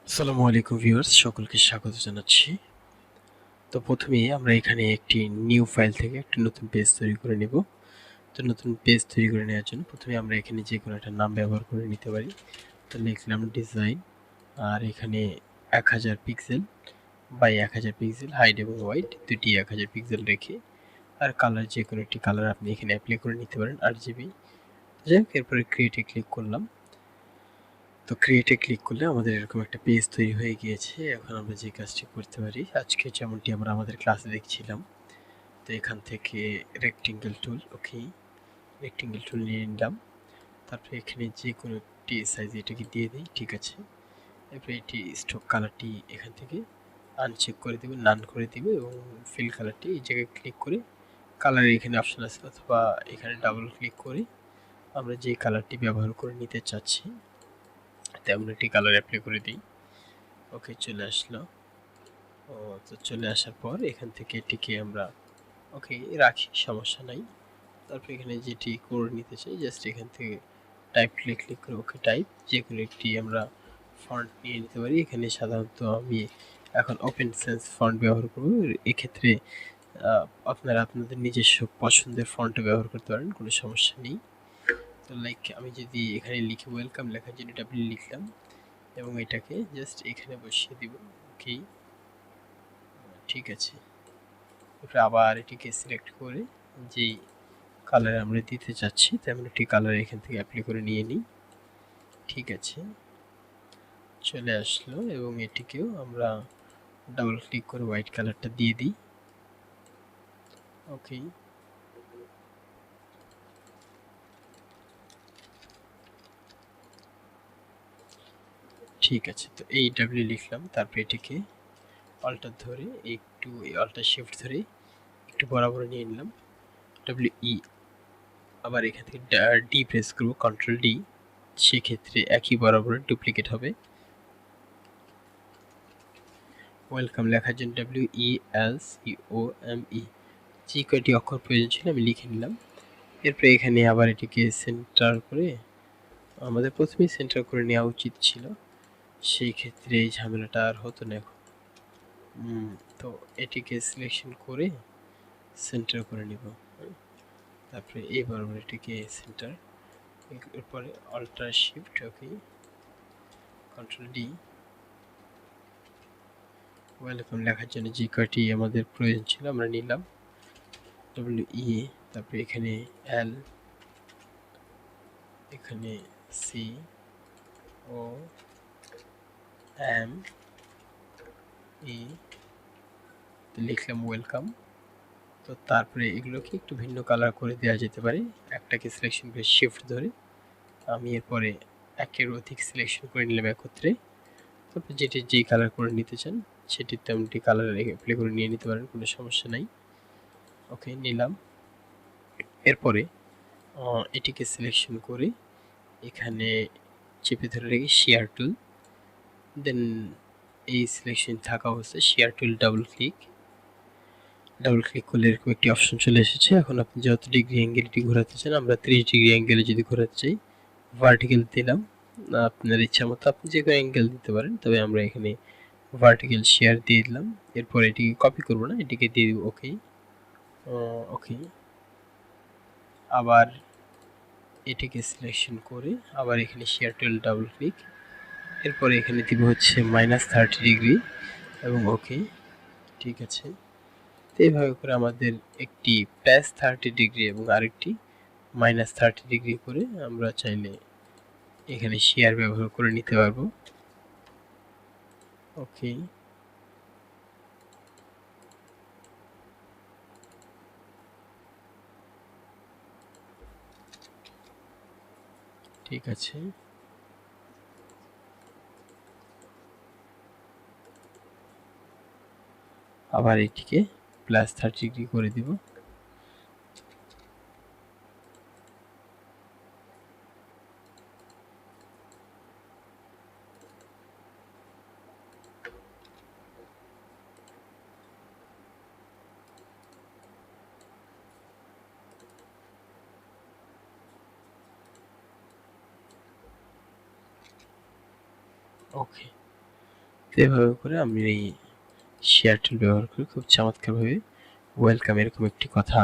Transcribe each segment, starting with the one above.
আসসালামু আলাইকুম ভিউয়ার্স, সকলকে স্বাগত জানাচ্ছি। তো প্রথমেই আমরা এখানে একটি নিউ ফাইল থেকে একটা নতুন পেজ তৈরি করে নিব। তো নতুন পেজ তৈরি করে নেওয়ার জন্য প্রথমে আমরা এখানে যে কোনো একটা নাম ব্যবহার করে নিতে পারি। তো লিখলাম ডিজাইন, আর এখানে 1000 পিক্সেল বাই 1000 পিক্সেল হাইট এবং ওয়াইড দুটি 1000 পিক্সেল রেখে, আর কালার যে কোনো একটি কালার আপনি এখানে অ্যাপ্লাই করে নিতে পারেন RGB। যাই হোক, এরপরে ক্রিয়েটে ক্লিক করলাম। তো ক্রিয়েটে ক্লিক করলে আমাদের এরকম একটা পেজ তৈরি হয়ে গিয়েছে। এখন আমরা যে কাজটি করতে পারি, আজকে যেমনটি আমরা আমাদের ক্লাসে দেখছিলাম, তো এখান থেকে রেক্টেঙ্গেল টুল, ওকে, রেক্টেঙ্গেল টুল নিয়ে নিলাম। তারপরে এখানে যে কোনো একটি সাইজ এটাকে দিয়ে দিই, ঠিক আছে। এরপরে এটি স্ট্রোক কালারটি এখান থেকে আনচেক করে দেবো, নান করে দেবো, এবং ফিল কালারটি এই জায়গায় ক্লিক করে কালারের এখানে অপশন আছে, অথবা এখানে ডাবল ক্লিক করে আমরা যে কালারটি ব্যবহার করে নিতে চাচ্ছি তেমন একটি কালার অ্যাপ্লাই করে দিই। ওকে, চলে আসলো। তো চলে আসার পর এখান থেকে এটিকে আমরা ওকে রাখি, সমস্যা নাই। তারপর এখানে যেটি করে নিতে চাই, জাস্ট এখান থেকে টাইপ ক্লিক করে ওকে টাইপ যে কোনো একটি আমরা ফন্ট নিয়ে নিতে পারি। এখানে সাধারণত আমি এখন ওপেন সেন্স ফন্ট ব্যবহার করব। এক্ষেত্রে আপনারা আপনাদের নিজস্ব পছন্দের ফন্ট ব্যবহার করতে পারেন, কোনো সমস্যা নেই। তো লাইক আমি যদি এখানে লিখি ওয়েলকাম লেখার জন্য ডাব্লিউ লিখলাম এবং এটাকে জাস্ট এখানে বসিয়ে দিব। ওকে, ঠিক আছে। এরপরে আবার এটিকে সিলেক্ট করে যেই কালার আমরা দিতে চাচ্ছি তেমন একটি কালার এখান থেকে অ্যাপ্লাই করে নিয়ে নিই, ঠিক আছে। চলে আসলো এবং এটিকেও আমরা ডাবল ক্লিক করে হোয়াইট কালারটা দিয়ে দিই। ওকে, ঠিক আছে। তো এই ডাব্লিউ লিখলাম, তারপর এটিকে অল্টার ধরে একটু অল্টার শিফট ধরে একটু বরাবর নিয়ে নিলাম, ডাব্লিউ ই। আবার এখান থেকে ডি প্রেস করবো, কন্ট্রোল ডি, সেক্ষেত্রে একই বরাবর ডুপ্লিকেট হবে। ওয়েলকাম লেখার জন্য WELCOME যে কয়টি অক্ষর প্রয়োজন ছিল আমি লিখে নিলাম। এরপরে এখানে আবার এটিকে সেন্টার করে, আমাদের প্রথমেই সেন্টার করে নেওয়া উচিত ছিল, সেই ক্ষেত্রে এই ঝামেলাটা আর হতো না এখন। তো এটিকে সিলেকশন করে সেন্টার করে নিব। তারপরে এই বরাবর এটিকে সেন্টার, এরপরে অল্টার শিফট, ওকে, কন্ট্রোল ডি। ওয়েলকাম লেখার জন্য যে কয়টি আমাদের প্রয়োজন ছিল আমরা নিলাম, WE, তারপরে এখানে L, এখানে COME লিখলাম ওয়েলকাম। তো তারপরে এগুলোকে একটু ভিন্ন কালার করে দেওয়া যেতে পারে। একটাকে সিলেকশন করে শিফট ধরে আমি এরপরে একের অধিক সিলেকশন করে নিলাম একত্রে। তারপর যেটি যেই কালার করে নিতে চান সেটি তেমনটি কালার অ্যাপ্লাই করে নিয়ে নিতে পারেন, কোনো সমস্যা নাই। ওকে, নিলাম। এরপরে এটিকে সিলেকশন করে এখানে চেপে ধরে রেখে শেয়ার টুল, দেন এই সিলেকশন থাকা অবস্থায় শেয়ার টুল ডাবল ক্লিক করলে এরকম একটি অপশন চলে এসেছে। এখন আপনি যত ডিগ্রি অ্যাঙ্গেলটি ঘোরাতে চান, আমরা 30 ডিগ্রি অ্যাঙ্গেলে যদি ঘোরাতে চাই ভার্টিক্যাল দিলাম, আপনার ইচ্ছা মতো আপনি যে কোনো অ্যাঙ্গেল দিতে পারেন, তবে আমরা এখানে ভার্টিক্যাল শেয়ার দিয়ে দিলাম। এরপর এটিকে কপি করব না, এটিকে দিয়ে দিব ওকে। ওকে, আবার এটিকে সিলেকশন করে আবার এখানে শেয়ার টুল ডাবল ক্লিক, এরপরে এখানে দিব হচ্ছে -30 ডিগ্রি এবং ওকে, ঠিক আছে। তো এইভাবে করে আমাদের একটি +30 ডিগ্রি এবং আরেকটি -30 ডিগ্রি করে আমরা চাইলে এখানে শেয়ার ব্যবহার করে নিতে পারবো। ওকে, ঠিক আছে। আবার এটিকে +30 ডিগ্রি করে দিব। ওকে, তো এভাবে করে আমি এই শেয়ার টুল ব্যবহার করে খুব চমৎকারভাবে ওয়েলকাম এরকম একটি কথা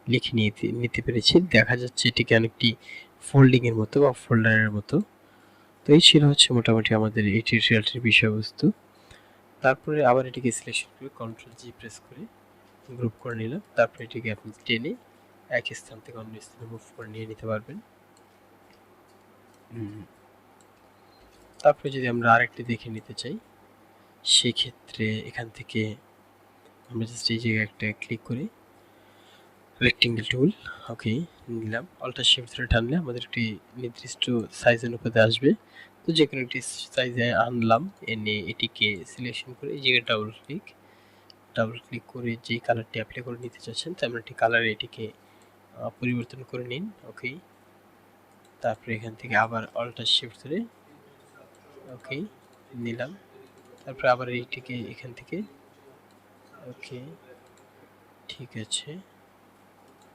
লিখে নিতে পেরেছি। দেখা যাচ্ছে এটিকে অনেকটি ফোল্ডিংয়ের মতো বা ফোল্ডারের মতো। তো এই ছিল হচ্ছে মোটামুটি আমাদের এই টিউটোরিয়ালটির বিষয়বস্তু। তারপরে আবার এটিকে সিলেকশন করে কন্ট্রোল জি প্রেস করে গ্রুপ করে নিলাম। তারপরে এটিকে আপনি টেনে এক স্থান থেকে অন্য স্থানে মুভ করে নিয়ে নিতে পারবেন। তারপরে যদি আমরা আরেকটি দেখে নিতে চাই, সেক্ষেত্রে এখান থেকে আমরা জাস্ট এই জায়গায় একটা ক্লিক করে রেক্টেঙ্গেল টুল ওকে নিলাম। অল্টার শিফট ধরে টানলে আমাদের একটি নির্দিষ্ট সাইজ অনুপাতে আসবে। তো যে কোনো একটি সাইজে আনলাম, এনে এটিকে সিলেকশন করে এই জায়গায় ডাবল ক্লিক করে যেই কালারটি অ্যাপ্লাই করে নিতে চাচ্ছেন তেমন একটি কালারে এটিকে পরিবর্তন করে নিন। ওকে, তারপরে এখান থেকে আবার অল্টার শিফট ধরে ওকে নিলাম। তারপরে আবার এইটিকে এখান থেকে ওকে ঠিক আছে।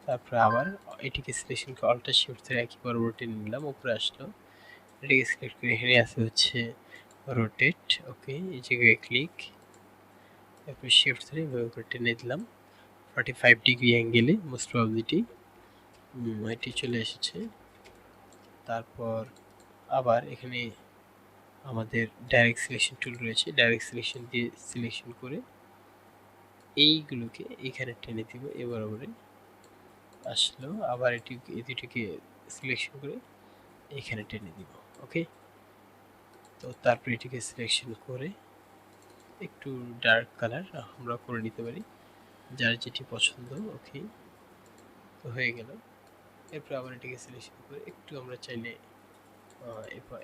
তারপরে আবার এটিকে সিলেকশন করে অল্টার শিফট ধরে একই পরবর্তী নিলাম, উপরে আসলো। এটিকে সিলেক্ট করে এখানে আছে হচ্ছে রোটেট। ওকে, এই জায়গায় ক্লিক, তারপরে শিফট ধরে এভাবে করে টেনে দিলাম 45 ডিগ্রি অ্যাঙ্গেলে। মোস্ট প্রবাবিলিটি এটি চলে এসেছে। তারপর আবার এখানে আমাদের ডাইরেক্ট সিলেকশন টুল রয়েছে, ডাইরেক্ট সিলেকশন দিয়ে সিলেকশন করে এইগুলোকে এখানে টেনে দিব। বরাবরে আসলো, আবার এই দুটিকে সিলেকশন করে এখানে টেনে দিব। ওকে, তো তারপর এটিকে সিলেকশন করে একটু ডার্ক কালার আমরা করে নিতে পারি, যার যেটি পছন্দ। ওকে, তো হয়ে গেল। এরপর আবার এটিকে সিলেকশন করে একটু আমরা চাইলে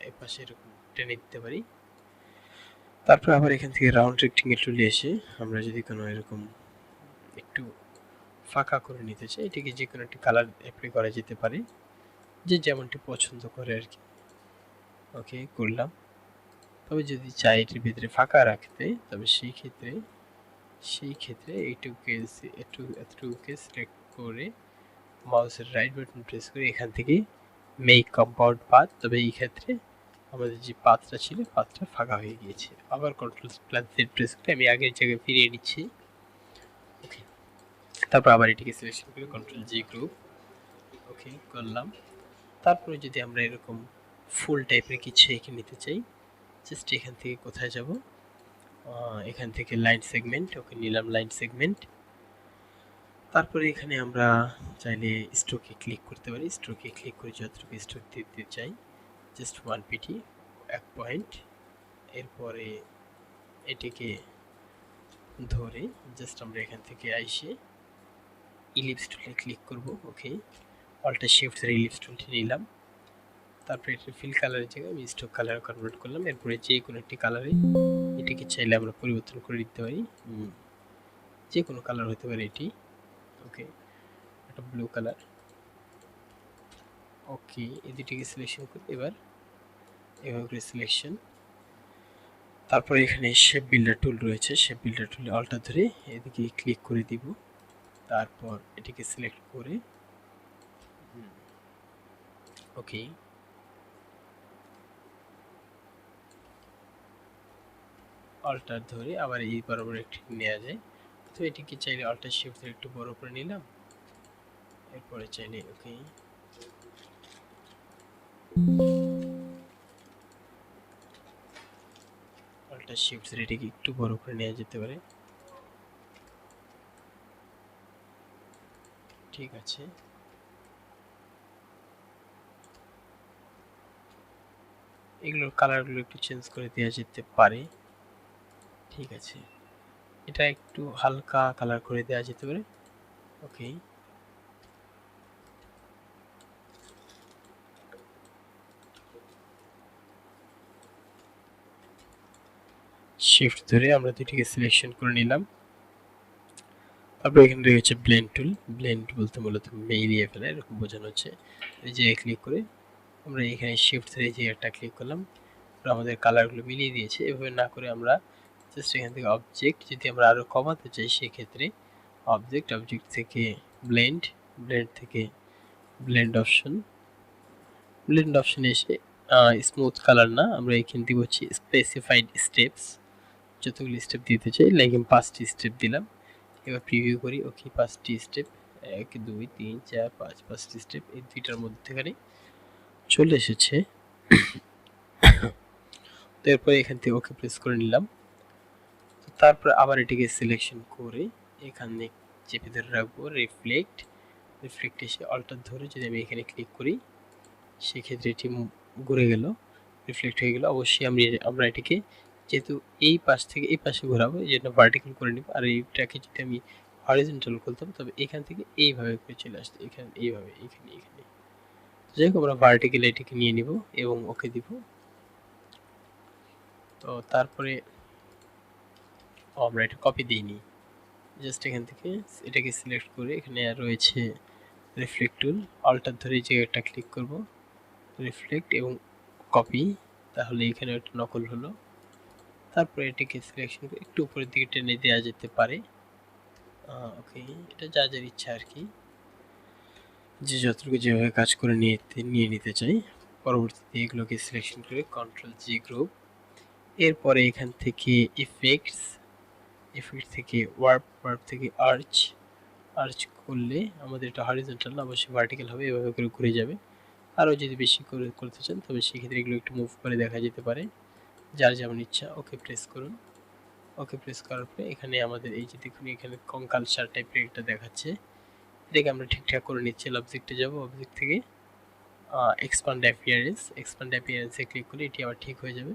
এপাশে এরকম টেনে দিতে পারি। তারপর আবার এখান থেকে রাউন্ড রেক্টেঙ্গেল টুলে এসে আমরা যদি কোনো এরকম একটু ফাঁকা করে নিতে চাই, এটিকে যে কোনো একটি কালার অ্যাপ্লাই করা যেতে পারে, যে যেমনটি পছন্দ করে আর কি। ওকে করলাম। তবে যদি চাই এটির ভিতরে ফাঁকা রাখতে, তবে সেই ক্ষেত্রে এতটুকুকে সিলেক্ট করে মাউসের রাইট বাটন প্রেস করে এখান থেকে মেক কম্পাউন্ড পাথ, তবে এই ক্ষেত্রে আমাদের যে পাথটা ছিল পাথটা ফাঁকা হয়ে গিয়েছে। আবার কন্ট্রোল প্লাস জেড প্রেস করে আমি আগের জায়গায় ফিরিয়ে নিচ্ছি। ওকে, তারপর আবার এটিকে সিলেকশন করে কন্ট্রোল জি গ্রুপ ওকে করলাম। তারপরে যদি আমরা এরকম ফুল টাইপের কিছু এঁকে নিতে চাই, জাস্ট এখান থেকে কোথায় যাব, এখান থেকে লাইন সেগমেন্ট। ওকে নিলাম লাইন সেগমেন্ট। তারপরে এখানে আমরা চাইলে স্ট্রোকে ক্লিক করতে পারি, স্ট্রোকে ক্লিক করে যতটুকু স্ট্রোক দিতে চাই জাস্ট 1 পিটি 1 পয়েন্ট। এরপরে এটিকে ধরে জাস্ট আমরা এখান থেকে আইসে ইলিপস টুলে ক্লিক করব। ওকে, অল্টার শিফট ধরে ইলিপস টুলটি নিলাম। তারপরে এটা ফিল কালারের জায়গায় আমি স্ট্রোক কালার কনভার্ট করলাম। এরপরে যে কোনো একটি কালারে এটিকে চাইলে আমরা পরিবর্তন করে দিতে পারি, যে কোনো কালার হতে পারে এটি। ওকে, একটা ব্লু কালার। ওকে, এই দুটিকে সিলেকশন করে এবার এভাবে করে সিলেকশন। তারপরে এখানে শেপ বিল্ডার টুল রয়েছে, শেপ বিল্ডার টুলে অল্টার ধরে এদিকে ক্লিক করে দিব। তারপর এটিকে সিলেক্ট করে ওকে অল্টার ধরে আবার এই বরাবর একটি নেওয়া যায়। তো এটিকে চাইলে অল্টার শিফট ধরে একটু বড় করে নিলাম। এরপরে চাইলে ওকে অল্টার শিফট ধরে এটিকে একটু বড় করে নেওয়া যেতে পারে। ঠিক আছে, এগুলোর কালারগুলো একটু চেঞ্জ করে দেওয়া যেতে পারে। ঠিক আছে, এটা একটু হালকা কালার করে দেওয়া যেতে পারে। ওকে, শিফট ধরে আমরা দুটিকে সিলেকশন করে নিলাম। তারপর এখানে রয়েছে ব্লেন্ড টুল। ব্লেন্ড বলতে মূলত মিলিয়ে ফেলা এরকম বোঝানো হচ্ছে। এই যে ক্লিক করে আমরা এখানে শিফট ধরে যে একটা ক্লিক করলাম, আমাদের কালারগুলো মিলিয়ে দিয়েছে। এভাবে না করে আমরা জাস্ট এখান থেকে অবজেক্ট যদি আমরা আরও কমাতে চাই, সেক্ষেত্রে অবজেক্ট থেকে ব্লেন্ড থেকে ব্লেন্ড অপশনে এসে স্মুথ কালার না, আমরা এখানে দিব হচ্ছে স্পেসিফাইড স্টেপস। যতগুলো স্টেপ দিতে চাই, লাইক আমি 5টি স্টেপ দিলাম। এবার প্রিভিউ করি। ওকে, 5টি স্টেপ, 1 2 3 4 5, 5টি স্টেপ এই দুইটার মধ্যেখানে চলে এসেছে। তো এরপরে এখান থেকে ওকে প্রেস করে নিলাম। তারপর আবার এটিকে সিলেকশন করে এখানে চেপে ধরে রাখবো। রিফ্লেক্ট এসে অল্টার ধরে যদি আমি এখানে ক্লিক করি, সেক্ষেত্রে এটি ঘুরে গেল, রিফ্লেক্ট হয়ে গেল। অবশ্যই আমরা এটিকে যেহেতু এই পাশ থেকে এই পাশে ঘোরাবো, এই জন্য ভার্টিক্যাল করে নিব। আর এইটাকে যদি আমি হরিজন্টাল করতাম, তবে এখান থেকে এইভাবে করে চলে আসতো, এখানে এইভাবে, এখানে। যাই হোক, আমরা ভার্টিক্যাল এটিকে নিয়ে নিব এবং ওকে দিব। তো তারপরে আমরা এটা কপি দিইনি, জাস্ট এখান থেকে এটাকে সিলেক্ট করে এখানে রয়েছে রিফ্লেক্ট টুল, অল্টার ধরে যে একটা ক্লিক করব, রিফ্লেক্ট এবং কপি, তাহলে এখানে একটা নকল হলো। তারপরে এটাকে সিলেকশন করে একটু উপরের দিকে টেনে দেওয়া যেতে পারে। ওকে, এটা যার যার ইচ্ছা আর কি, যে যতটুকু যেভাবে কাজ করে নিয়ে নিতে চাই। পরবর্তীতে এগুলোকে সিলেকশন করে কন্ট্রোল জি গ্রুপ। এরপরে এখান থেকে ইফেক্ট থেকে ওয়ার্প থেকে আর্চ করলে আমাদের এটা হরিজন্টাল না, অবশ্যই ভার্টিক্যাল হবে, এভাবে করে ঘুরে যাবে। আরও যদি বেশি করে করতে চান, তবে সেক্ষেত্রে এগুলো একটু মুভ করে দেখা যেতে পারে, যার যেমন ইচ্ছা। ওকে প্রেস করুন। ওকে প্রেস করার পরে এখানে আমাদের এই যে দেখুন, এখানে কঙ্কালসার টাইপের একটা দেখাচ্ছে, এটাকে আমরা ঠিকঠাক করে নিচ্ছি। অবজেক্টে যাব, অবজেক্ট থেকে এক্সপান্ড অ্যাপিয়ারেন্সে ক্লিক করলে এটি আবার ঠিক হয়ে যাবে।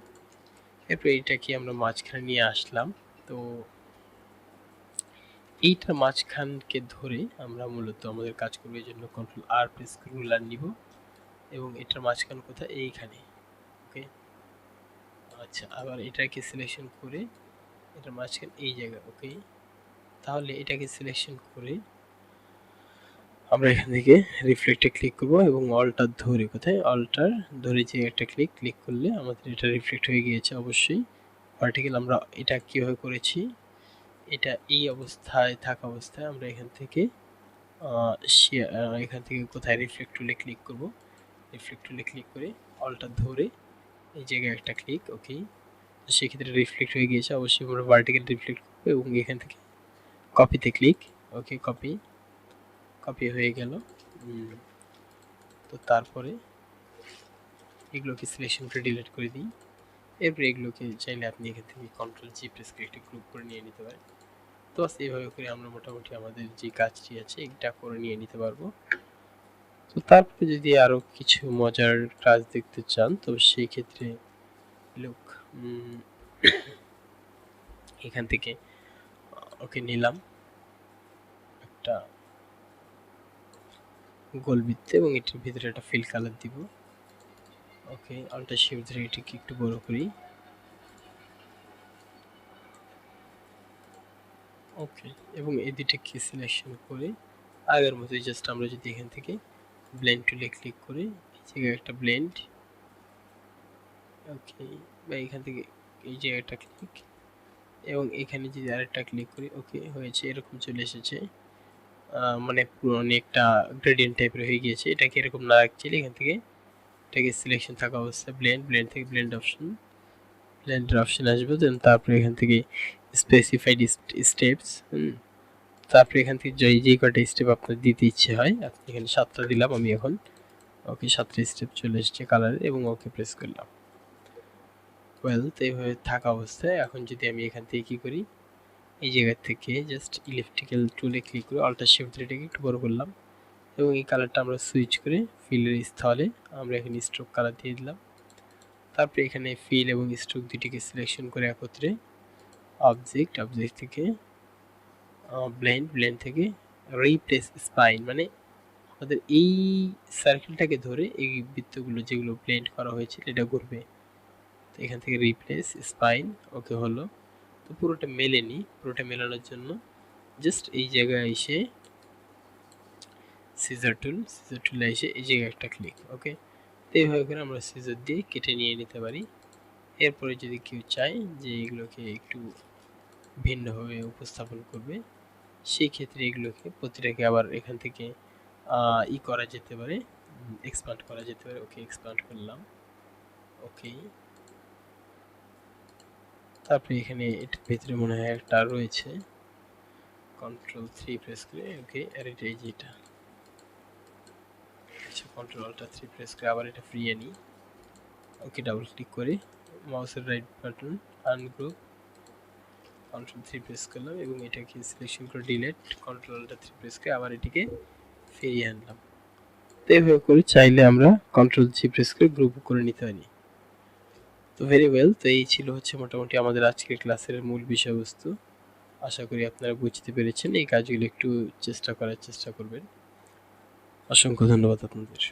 এরপর এইটাকে আমরা মাঝখানে নিয়ে আসলাম। তো এইটার মাঝখানকে ধরে আমরা মূলত আমাদের কাজ করবো, এই জন্য কন্ট্রোল আর প্রেস করে রুলার নিব এবং এটার মাঝখান কোথায়, এইখানে। ওকে, আচ্ছা, আবার এটাকে সিলেকশন করে এটার মাঝখান এই জায়গায়। ওকে, তাহলে এটাকে সিলেকশন করে আমরা এখান থেকে রিফ্লেক্টে ক্লিক করব এবং অল্টার ধরে, কোথায় অল্টার ধরে যে একটা ক্লিক করলে আমাদের এটা রিফ্লেক্ট হয়ে গিয়েছে। অবশ্যই ভার্টিক্যাল আমরা এটা কিভাবে করেছি, এটা এই অবস্থায় থাকা অবস্থায় আমরা এখান থেকে কোথায় রিফ্লেক্ট টুলে ক্লিক করব, রিফ্লেক্ট টুলে ক্লিক করে অল্টার ধরে এই জায়গায় একটা ক্লিক। ওকে, সেক্ষেত্রে রিফ্লেক্ট হয়ে গিয়েছে। অবশ্যই আমরা ভার্টিক্যাল রিফ্লেক্ট করবো এবং এখান থেকে কপিতে ক্লিক। ওকে, কপি হয়ে গেল। তো তারপরে এগুলোকে সিলেকশন করে ডিলিট করে দিই। এরপরে এগুলোকে চাইলে আপনি এখান থেকে কন্ট্রোল জি প্রেস করে একটি গ্রুপ করে নিয়ে নিতে পারেন। তো এইভাবে করে আমরা মোটামুটি আমাদের যে কাজটি আছে এটা করে নিয়ে নিতে পারবো। তো তারপরে যদি আরো কিছু মজার কাজ দেখতে চান, তো সেই ক্ষেত্রে লুক এখান থেকে ওকে নিলাম একটা গোল বৃত্ত এবং এটির ভিতরে একটা ফিল কালার দিব। ওকে, অল্টার শিফট ধরে এটিকে একটু বড় করি। ওকে, এবং এই দুইটাকে সিলেকশন করে আগের মতোই জাস্ট আমরা যদি এখান থেকে ব্লেন্ড টুলে ক্লিক করে এই জায়গায় একটা ব্লেন্ড, ওকে, বা এখান থেকে এই জায়গায় একটা ক্লিক এবং এখানে যদি আরেকটা ক্লিক করি, ওকে, হয়েছে, এরকম চলে এসেছে। মানে পুরো অনেকটা গ্রেডিয়েন্ট টাইপের হয়ে গিয়েছে। এটাকে এরকম না রাখছিলে এখান থেকে এটাকে সিলেকশন থাকা অবস্থায় ব্লেন্ড থেকে ব্লেন্ডের অপশন আসবে, দেন তারপরে এখান থেকে স্পেসিফাইড স্টেপস, তারপরে এখান থেকে যে কটা স্টেপ আপনার দিতে ইচ্ছে হয়, আপনি এখানে 7টা দিলাম আমি এখন। ওকে, 7টা স্টেপ চলে এসেছে কালারে এবং ওকে প্রেস করলাম। ওয়েল, তো এইভাবে থাকা অবস্থায় এখন যদি আমি এখান থেকে কি করি, এই জায়গা থেকে জাস্ট ইলেকট্রিক্যাল টুলে ক্লিক করে অল্টার শিফট ধরে এটাকে একটু বড় করলাম এবং এই কালারটা আমরা সুইচ করে ফিলের স্থলে আমরা এখানে স্ট্রোক কালার দিয়ে দিলাম। তারপরে এখানে ফিল এবং স্ট্রোক দুটিকে সিলেকশন করে একত্রে অবজেক্ট থেকে ব্লেন্ড থেকে রিপ্লেস স্পাইন, মানে আমাদের এই সার্কেলটাকে ধরে এই বৃত্তগুলো যেগুলো ব্লেন্ড করা হয়েছে এটা ঘুরবে। তো এখান থেকে রিপ্লেস স্পাইন। ওকে, হলো। তো পুরোটা মেলেনি, পুরোটা মেলানোর জন্য জাস্ট এই জায়গায় এসে সিজার টুলে এসে এই জায়গায় একটা ক্লিক। ওকে, তো এইভাবে করে আমরা সিজার দিয়ে কেটে নিয়ে নিতে পারি। এরপরে যদি কেউ চায় যে এগুলোকে একটু ভিন্নভাবে উপস্থাপন করবে, সেই ক্ষেত্রে এগুলোকে প্রতিটাকে আবার এখান থেকে করা যেতে পারে, এক্সপান্ড করা যেতে পারে। ওকে, এক্সপান্ড করলাম। ওকে, তারপরে এখানে এটার ভেতরে মনে হয় একটা রয়েছে, কন্ট্রোল 3 প্রেস করে ওকে, আর এটা এই যে এটা, আচ্ছা কন্ট্রোল অল্টার 3 প্রেস করে আবার এটা ফ্রিয়ে নিই। ওকে, ডাবল ক্লিক করে মাউসের right button ungroup, control 3 press করলাম এবং এটাকে সিলেকশন করে ডিলিট, কন্ট্রোল অল্টার 3 প্রেস করে আবার এটিকে ফিরিয়ে আনলাম। তো এইভাবে করে চাইলে আমরা কন্ট্রোল জি প্রেস করে গ্রুপ করে নিতে পারি। তো ভেরি ওয়েল, তো এই ছিল হচ্ছে মোটামুটি আমাদের আজকের ক্লাসের মূল বিষয়বস্তু। আশা করি আপনারা বুঝতে পেরেছেন। এই কাজগুলো একটু চেষ্টা করবেন। অসংখ্য ধন্যবাদ আপনাদের।